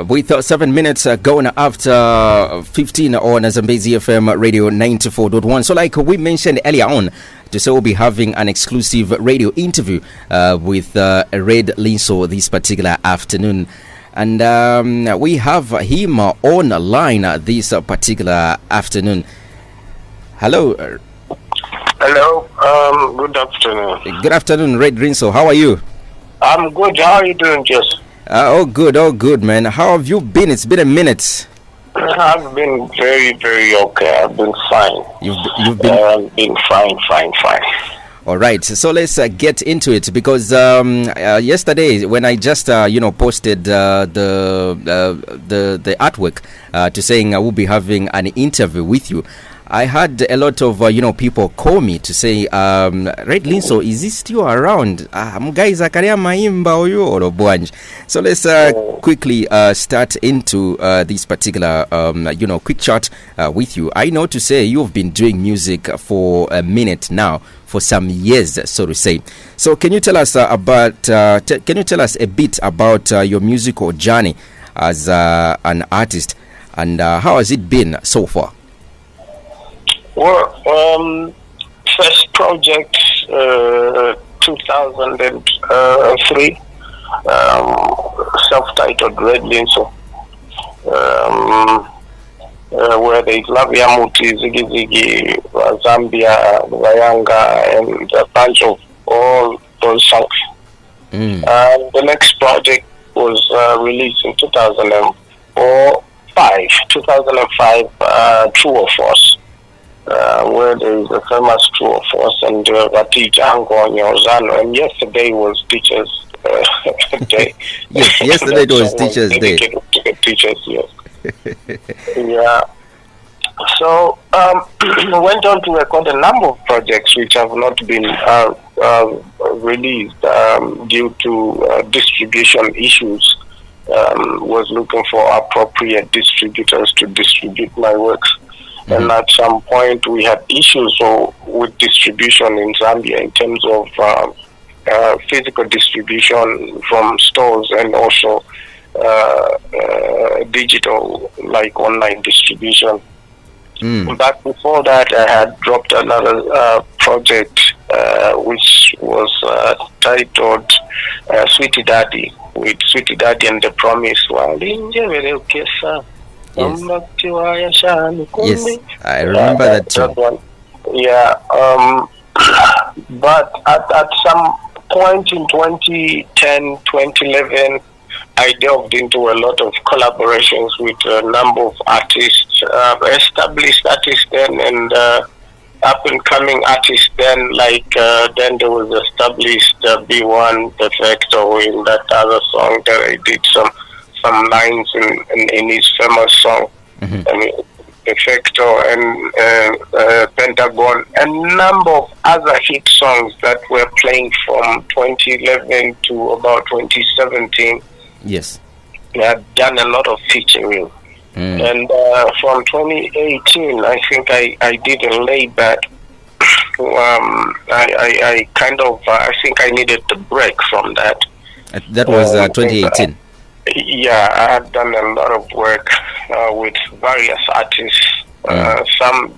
With 7 minutes going after 15 on Zambezi FM Radio 94.1. So like we mentioned earlier on, to say we'll be having an exclusive radio interview with Red LINSO this particular afternoon. And we have him online this particular afternoon. Hello. Hello. Good afternoon. Good afternoon, Red LINSO. How are you? I'm good. How are you doing, Jess? Oh, good, man. How have you been? It's been a minute. I've been very, very okay. I've been fine. You've been fine. All right. So let's get into it because yesterday when I just posted the artwork to saying I will be having an interview with you, I had a lot of people call me to say, Red LINSO, is he still around? Guys, so let's quickly start into this particular quick chat with you. I know to say you've been doing music for a minute now, for some years, so to say. So can you tell us a bit about your musical journey as an artist, and how has it been so far? Well, first project, 2003, self-titled Red LINSO, where there is Lavia Muti, Ziggy Ziggy, Zambia, Vayanga, and a bunch of all those songs. The next project was released in 2005, True of Force. Where there is a famous True of Force, and and yesterday was Teachers Day. Yes, yesterday it was Teachers Day. Teachers, yes. Yeah. So went on to record a number of projects which have not been released due to distribution issues. Was looking for appropriate distributors to distribute my works. And at some point, we had issues with distribution in Zambia in terms of physical distribution from stores and also digital, like online distribution. But before that, I had dropped another project which was titled Sweetie Daddy, with Sweetie Daddy and the Promise. Yes, I remember that too. That one. Yeah, but at some point in 2010, 2011, I delved into a lot of collaborations with a number of artists, established artists then, and up-and-coming artists then, then there was established B1 Perfecto in that other song that I did some lines in his famous song, Perfecto, and Pentagon, a number of other hit songs that were playing from 2011 to about 2017. Yes. We had done a lot of featuring. And from 2018, I think I did a layback. I think I needed to break from that. That was 2018. Yeah, I had done a lot of work with various artists. Some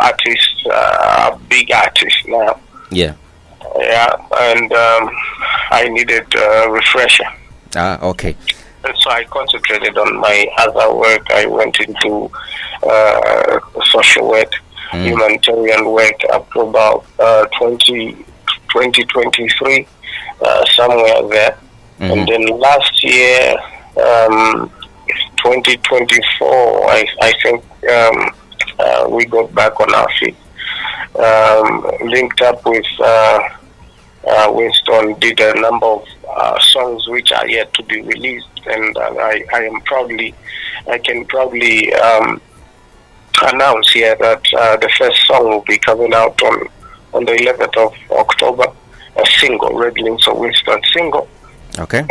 artists are big artists now. Yeah. Yeah, and I needed a refresher. Okay. And so I concentrated on my other work. I went into social work, humanitarian work up to about 2023, somewhere there. And then last year, 2024, I think we got back on our feet. Linked up with Winston, did a number of songs which are yet to be released, and I can proudly announce here that the first song will be coming out on the 11th of October, a single, Red LINSO Winston single. Okay.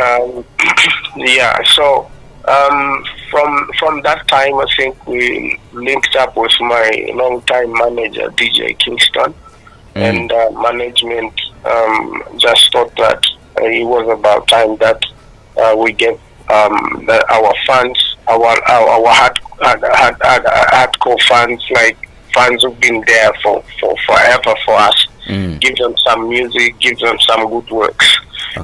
Yeah, so from that time, I think we linked up with my long-time manager, DJ Kingston, and management just thought that it was about time that we gave our fans, our hardcore fans, like fans who've been there for forever for us. Give them some music, give them some good works,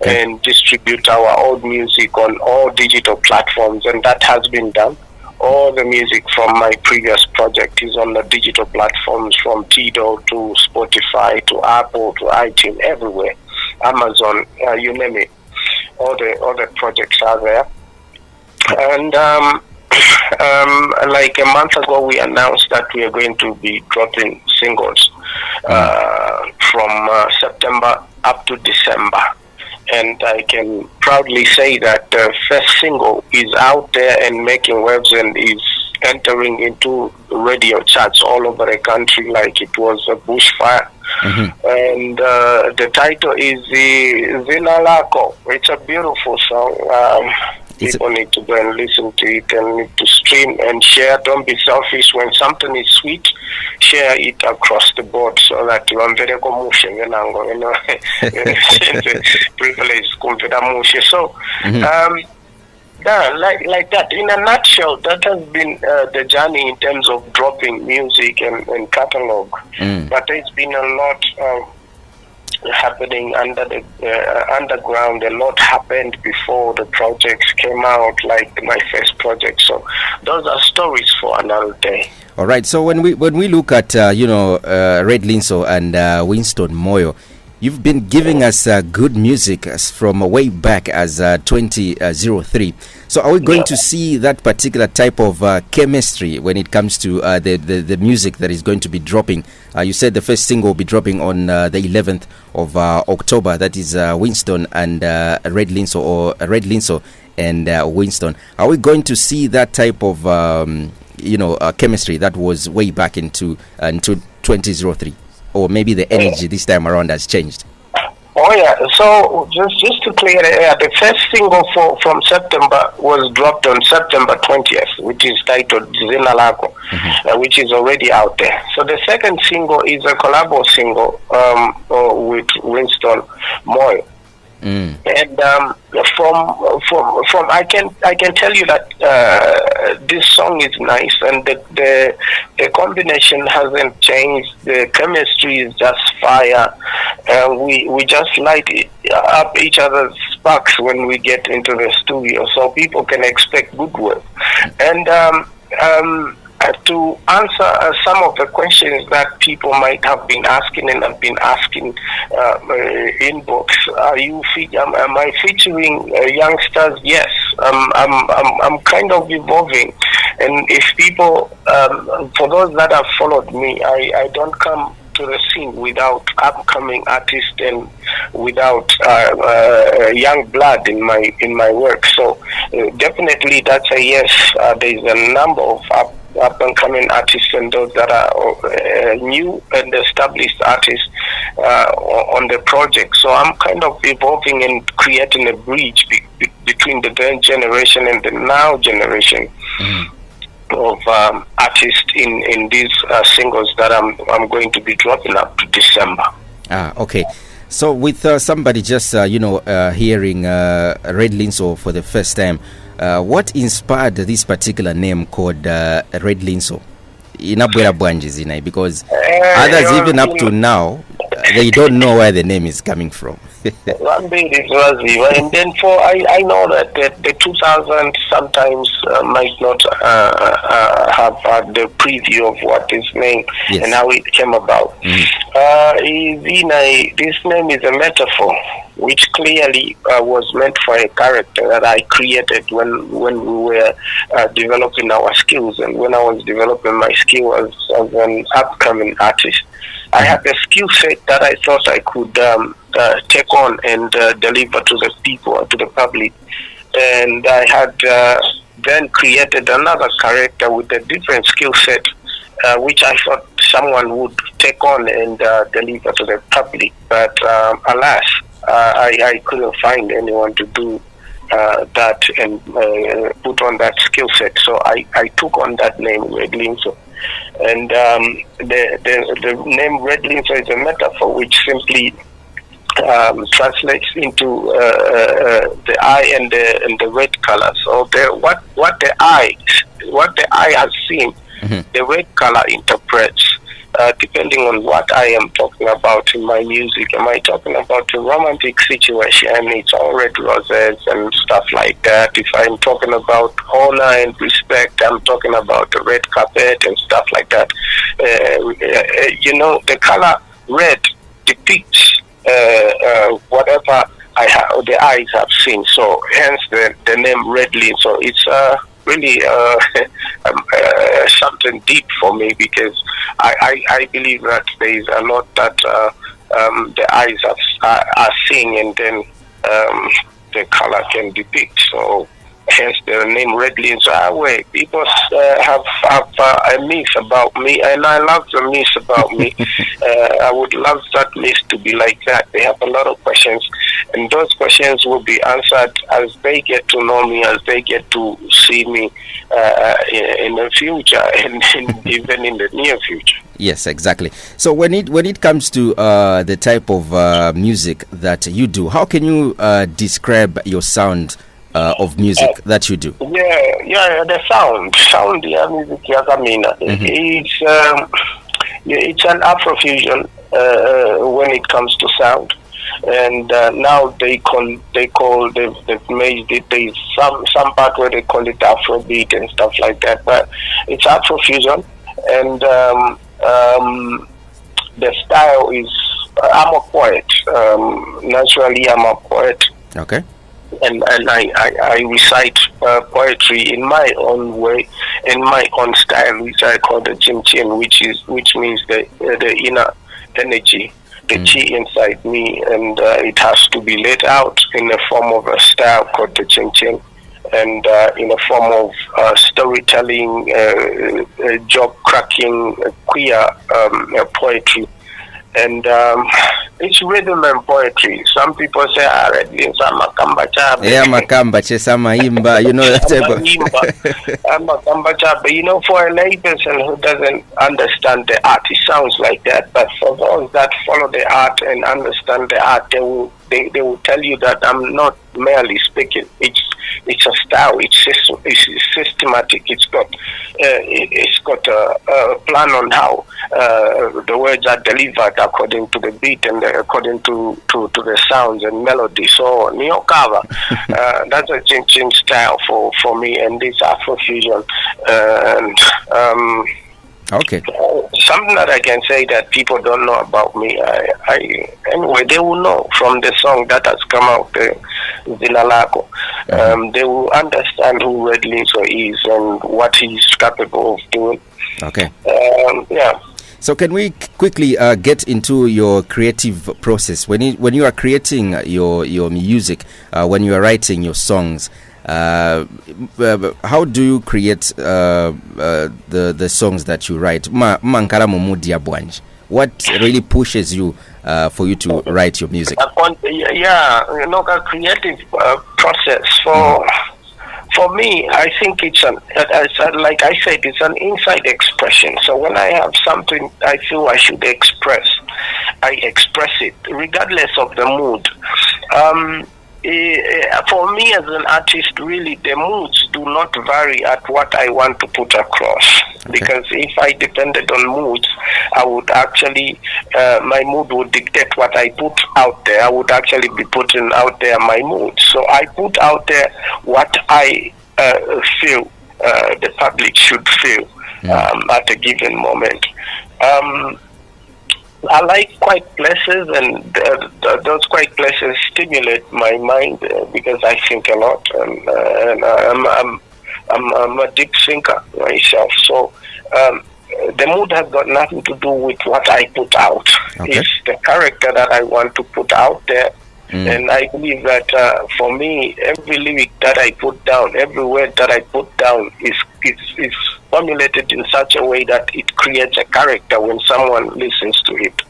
and distribute our old music on all digital platforms, and that has been done. All the music from my previous project is on the digital platforms, from Tidal to Spotify to Apple to iTunes, everywhere, Amazon, you name it. All the projects are there. And like a month ago, we announced that we are going to be dropping singles from September up to December. And I can proudly say that the first single is out there and making waves and is entering into radio charts all over the country like it was a bushfire. And the title is Zina Lako. It's a beautiful song. People need to go and listen to it and need to stream and share. Don't be selfish. When something is sweet, share it across the board so that you are very commotion, you know, privilege. So, like that. In a nutshell, that has been the journey in terms of dropping music and catalog. But there's been a lot happening under the underground. A lot happened before the projects came out, like my first project. So those are stories for another day. All right. So when we look at Red LINSO and Winston Moyo, you've been giving us good music from way back as 2003. So are we going to see that particular type of chemistry when it comes to the music that is going to be dropping? You said the first single will be dropping on the 11th of October. That is Winston and Red LINSO, or Red LINSO and Winston. Are we going to see that type of chemistry that was way back into 2003? Or maybe the energy this time around has changed? Oh yeah, so just to clear the air, the first single from September was dropped on September 20th, which is titled Zina Lako, which is already out there. So the second single is a collabo single with Winston Moyo. And from I can tell you that this song is nice, and the combination hasn't changed. The chemistry is just fire, and we just light up each other's sparks when we get into the studio, so people can expect good work. And to answer some of the questions that people might have been asking and have been asking inbox, am I featuring youngsters? Yes, I'm kind of evolving, and if people, for those that have followed me, I don't come to the scene without upcoming artists and without young blood in my work. So definitely that's a yes. There's a number of up and coming artists and those that are new and established artists on the project. So I'm kind of evolving and creating a bridge between the then generation and the now generation of artists in these singles that I'm going to be dropping up to December. Okay. So with somebody just hearing Red LINSO for the first time, what inspired this particular name called Red LINSO? Inabwera Bwanji Zina, because others even up to now they don't know where the name is coming from. One bit is Razi, and then I know that the 2000s sometimes might not have had the preview of what is named and how it came about. Zina, this name is a metaphor which clearly was meant for a character that I created when we were developing our skills, and when I was developing my skill as an upcoming artist. I had a skill set that I thought I could take on and deliver to the people, to the public. And I had then created another character with a different skill set, which I thought someone would take on and deliver to the public. But alas, I couldn't find anyone to do that and put on that skill set. So I took on that name, Red LINSO. And the name Red LINSO is a metaphor which simply translates into the eye and the red color. So what the eye has seen, the red color interprets. Depending on what I am talking about in my music. Am I talking about a romantic situation? It's all red roses and stuff like that. If I'm talking about honor and respect, I'm talking about the red carpet and stuff like that. The color red depicts whatever the eyes have seen. So hence the name Red LINSO. It's really something deep for me, because I believe that there is a lot that the eyes are seeing, and then the color can depict. So hence the name Red LINSO. People have a myth about me, and I love the myth about me. I would love that myth to be like that. They have a lot of questions, and those questions will be answered as they get to know me, as they get to see me in the future, and even in the near future. Yes, exactly. So when it comes to the type of music that you do, how can you describe your sound of music that you do? Yeah, the sound, yeah, music, yakamina. It's an Afrofusion when it comes to sound, and now they've made it. There's some part where they call it Afrobeat and stuff like that, but it's Afrofusion, and the style is. I'm a poet. Naturally, I'm a poet. Okay. And I recite poetry in my own way, in my own style, which I call the chin, which means the inner energy, the chi inside me, and it has to be laid out in the form of a style called the chin, and in a form of storytelling, joke cracking, queer poetry. And it's rhythm and poetry. Some people say, Red LINSO, I'm a kambacha. Yeah, I'm a kambacha, sama imba. You know that type of... I'm a kambacha. But for a layperson who doesn't understand the art, it sounds like that. But for those that follow the art and understand the art, they will tell you that I'm not merely speaking. It's a style. It's systematic. It's got a plan on how the words are delivered according to the beat and according to the sounds and melody. So Niokava, that's a chin style for me, and this Afrofusion. Okay. Something that I can say that people don't know about me. Anyway, they will know from the song that has come out, Zina, Lako. They will understand who Red LINSO is and what he's capable of doing. Okay. Yeah. So can we quickly get into your creative process when you are creating your music, when you are writing your songs? How do you create the songs that you write? What really pushes you for you to write your music? A creative process for me. I think it's like I said, it's an inside expression. So when I have something I feel I should express, I express it regardless of the mood. For me as an artist, really, the moods do not vary at what I want to put across. Okay. Because if I depended on moods, I would actually, my mood would dictate what I put out there. I would actually be putting out there my mood. So I put out there what I feel the public should feel at a given moment. I like quiet places, and those quiet places stimulate my mind because I think a lot, and I'm a deep thinker myself. So the mood has got nothing to do with what I put out. Okay. It's the character that I want to put out there. And I believe that for me, every lyric that I put down, every word that I put down is formulated in such a way that it creates a character when someone listens to it.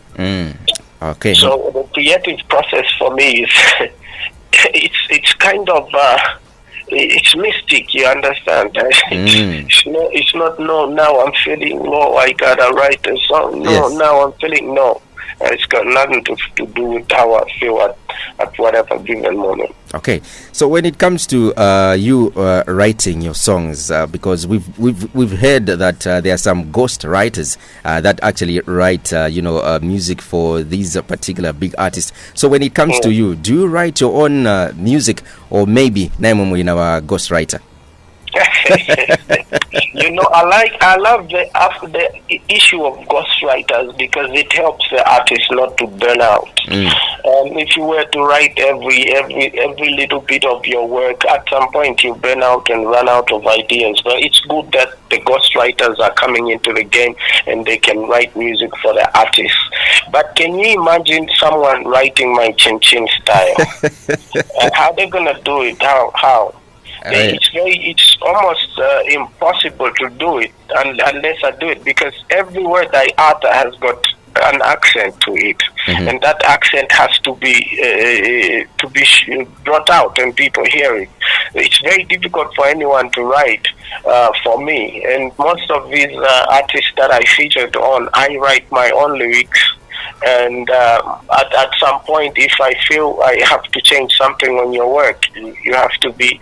Okay. So the creative process for me is it's kind of it's mystic. You understand? It's not no. Now I'm feeling low. I gotta write a song. No, yes. Now I'm feeling no. It's got nothing to do with how I feel at whatever given moment. Okay, so when it comes to you writing your songs, because we've heard that there are some ghost writers that actually write music for these particular big artists. So when it comes to you, do you write your own music, or maybe Naimomo in our ghost writer? I love the issue of ghostwriters because it helps the artist not to burn out. If you were to write every little bit of your work, at some point you burn out and run out of ideas. But it's good that the ghostwriters are coming into the game and they can write music for the artists. But can you imagine someone writing my Chin Chin style? How they gonna do it? How? It's almost impossible to do it unless I do it, because every word I utter has got an accent to it, and that accent has to be brought out and people hear it. It's very difficult for anyone to write for me, and most of these artists that I featured on, I write my own lyrics. And at some point, if I feel I have to change something on your work, you have to be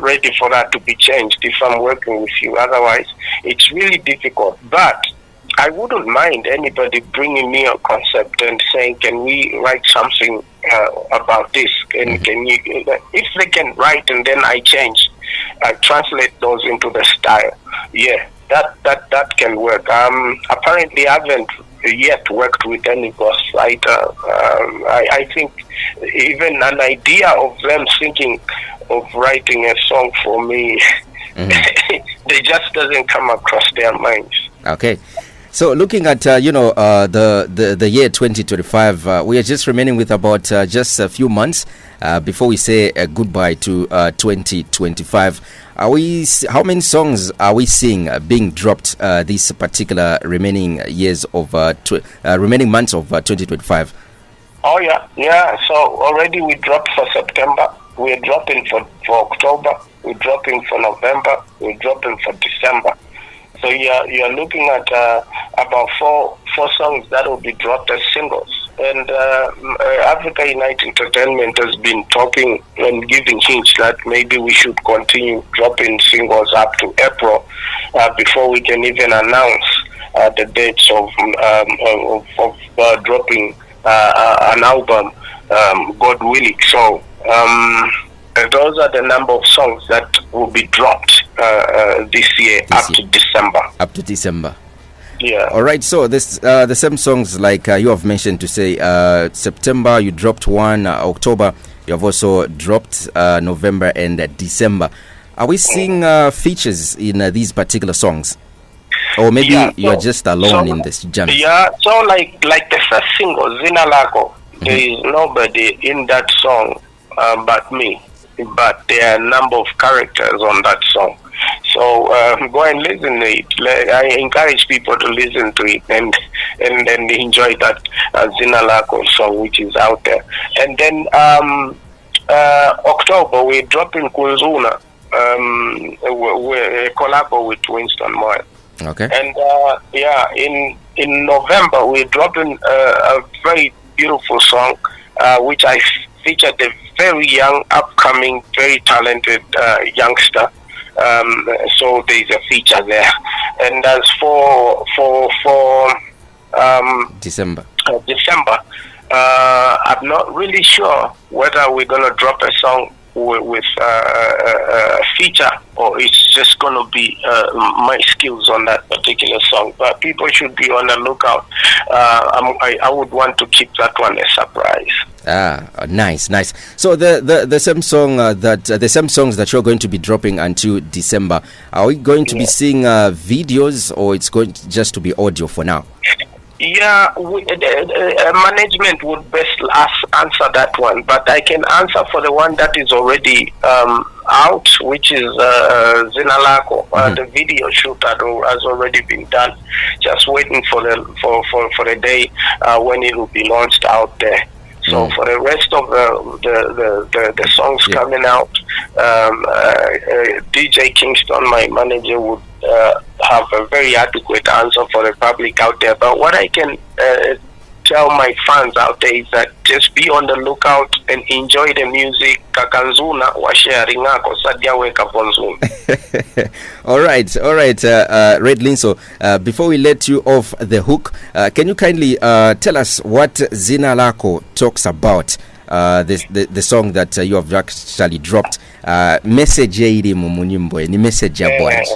ready for that to be changed if I'm working with you. Otherwise, it's really difficult. But I wouldn't mind anybody bringing me a concept and saying, can we write something about this? And can you, if they can write and then I change, I translate those into the style. Yeah, that can work. Apparently, I haven't yet worked with any ghostwriter. I think even an idea of them thinking of writing a song for me, they just doesn't come across their minds. Okay. So looking at the year 2025, we are just remaining with about just a few months before we say goodbye to 2025. How many songs are we seeing being dropped these particular remaining years of remaining months of 2025? Oh yeah. So already we dropped for September. We're dropping for October. We're dropping for November. We're dropping for December. So you're looking at about four songs that will be dropped as singles. And Africa Unite Entertainment has been talking and giving hints that maybe we should continue dropping singles up to April before we can even announce the dates of dropping an album, God willing. So those are the number of songs that will be dropped this year to December. Up to December. Yeah. All right. So this the same songs like you have mentioned to say September you dropped one, October you have also dropped November and December. Are we seeing features in these particular songs, or maybe you're just alone in this genre? Yeah. So like the first single, Zina Lako, there is nobody in that song but me. But there are a number of characters on that song. So go and listen to it. I encourage people to listen to it and enjoy that Zina Lako song which is out there. And then October we're dropping Kuzuna, we're collabo with Winston Moyle. Okay. And in November we're dropping a very beautiful song which I featured a very young, upcoming, very talented youngster. So there's a feature there. And as for December, I'm not really sure whether we're gonna drop a song with a feature or it's just gonna be my skills on that particular song. But people should be on the lookout. I would want to keep that one a surprise. Nice. So the same song the same songs that you're going to be dropping until December, are we going to be seeing videos, or it's going just to be audio for now? Yeah, management would best answer that one, but I can answer for the one that is already out, which is Zina Lako. The video shoot has already been done, just waiting for the day when it will be launched out there. So for the rest of the songs coming out, DJ Kingston, my manager, would have a very adequate answer for the public out there. But what I can tell my fans out there is that just be on the lookout and enjoy the music. Kakanzuna wa sharing ako sadia weka ponzuni. All right, Red LINSO. Before we let you off the hook, can you kindly tell us what Zina Lako talks about? The song that you have actually dropped. Message iri mumunyimbo ni message ya bwanji.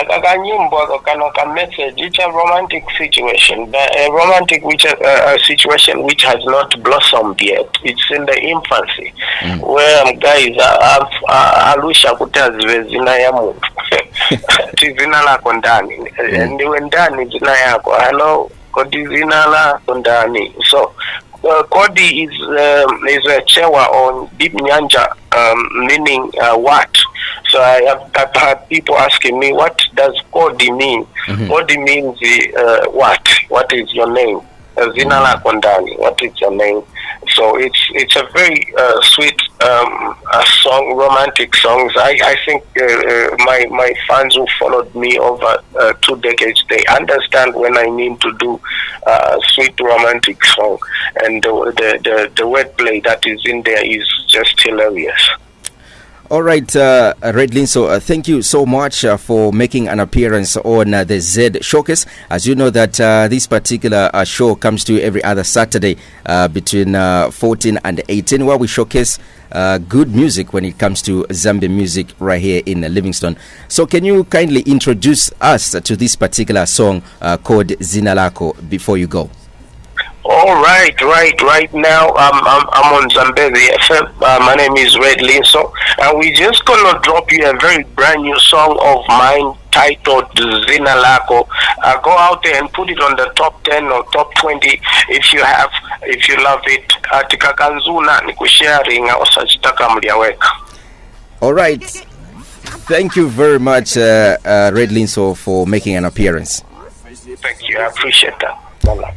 Kakanyimbo kanoka message. It's a romantic situation, a romantic a situation which has not blossomed yet. It's in the infancy, where guys alusha kutaziwe zina ya muntu. Zina lako ndani, ndiwe ndani zina yako. Hello, kodi zina lako ndani. So Kodi is a chewa on Deep Nyanja, meaning what? So I have had people asking me, what does Kodi mean? Kodi means what? What is your name? Zina la Kondani, what is your name? So it's a very sweet song, romantic songs. I think my fans who followed me over 2 decades, they understand when I mean to do sweet romantic song, and the wordplay that is in there is just hilarious. All right, Red LINSO, thank you so much for making an appearance on the Z Showcase. As you know that this particular show comes to you every other Saturday between 14 and 18, where we showcase good music when it comes to Zambian music right here in Livingstone. So can you kindly introduce us to this particular song called Zina Lako before you go? All right. Right now, I'm on Zambezi FM. My name is Red LINSO, and we just gonna drop you a very brand new song of mine titled Zina Lako. Go out there and put it on the top 10 or top 20 if you love it. Tikakanzuna nikusharing osachitaka mliaweka. All right. Thank you very much, Red LINSO, for making an appearance. Thank you. I appreciate that. Bye-bye.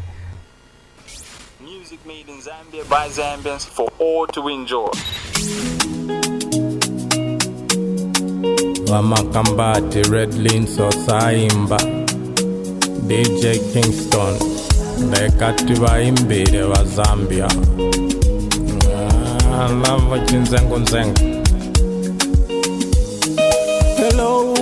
Made in Zambia by Zambians for all to enjoy. Wamakambati Red LINSO Saimba DJ Kingston Lekati Waimbire wa Zambia. Love Chinzengo Nzengo. Hello